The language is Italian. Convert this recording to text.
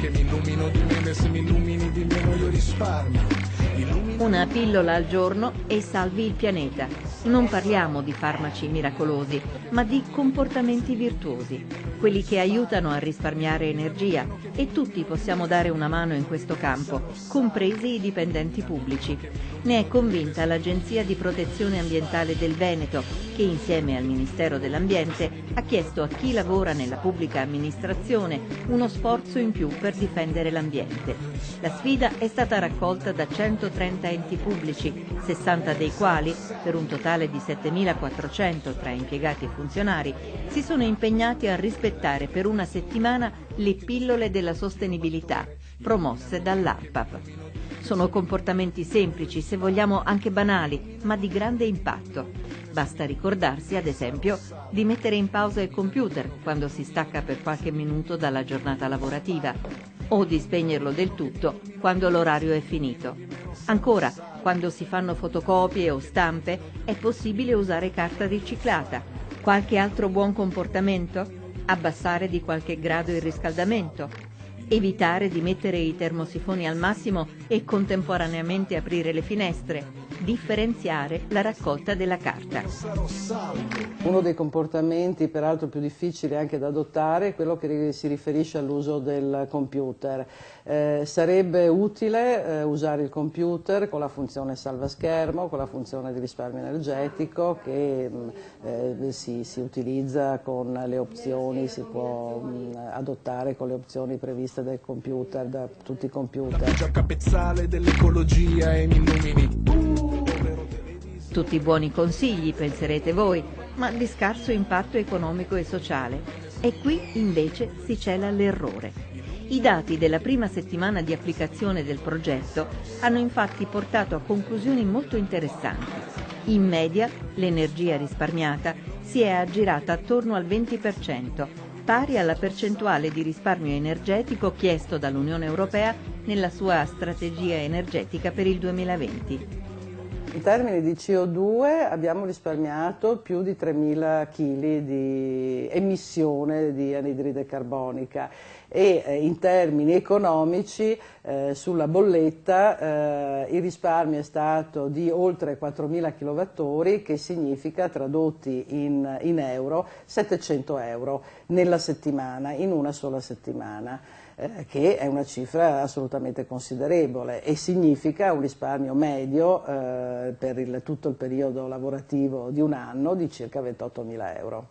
che mi illumino di meno e se mi illumini di meno io risparmio. Una pillola al giorno e salvi il pianeta. Non parliamo di farmaci miracolosi, ma di comportamenti virtuosi, quelli che aiutano a risparmiare energia, e tutti possiamo dare una mano in questo campo, compresi i dipendenti pubblici. Ne è convinta l'Agenzia di Protezione Ambientale del Veneto, che insieme al Ministero dell'Ambiente ha chiesto a chi lavora nella pubblica amministrazione uno sforzo in più per difendere l'ambiente. La sfida è stata raccolta da 130 enti pubblici, 60 dei quali, per un totale di 7.400 tra impiegati e funzionari, si sono impegnati a rispettare per una settimana le pillole della sostenibilità, promosse dall'ARPAV. Sono comportamenti semplici, se vogliamo anche banali, ma di grande impatto. Basta ricordarsi, ad esempio, di mettere in pausa il computer quando si stacca per qualche minuto dalla giornata lavorativa, o di spegnerlo del tutto quando l'orario è finito. Ancora, quando si fanno fotocopie o stampe, è possibile usare carta riciclata. Qualche altro buon comportamento? Abbassare di qualche grado il riscaldamento. Evitare di mettere i termosifoni al massimo e contemporaneamente aprire le finestre. Differenziare la raccolta della carta. Uno dei comportamenti peraltro più difficili anche da adottare è quello che si riferisce all'uso del computer. Sarebbe utile usare il computer con la funzione salvaschermo, con la funzione di risparmio energetico che si utilizza con le opzioni, si può adottare con le opzioni previste dal computer, da tutti i computer. Già capezzale dell'ecologia e mi illumini. Tutti buoni consigli, penserete voi, ma di scarso impatto economico e sociale. E qui invece si cela l'errore. I dati della prima settimana di applicazione del progetto hanno infatti portato a conclusioni molto interessanti. In media l'energia risparmiata si è aggirata attorno al 20%, pari alla percentuale di risparmio energetico chiesto dall'Unione Europea nella sua strategia energetica per il 2020. In termini di CO2 abbiamo risparmiato più di 3.000 kg di emissione di anidride carbonica e in termini economici sulla bolletta il risparmio è stato di oltre 4.000 kWh, che significa, tradotti in euro, 700 euro nella settimana, in una sola settimana. Che è una cifra assolutamente considerevole e significa un risparmio medio per tutto il periodo lavorativo di un anno di circa 28.000 euro.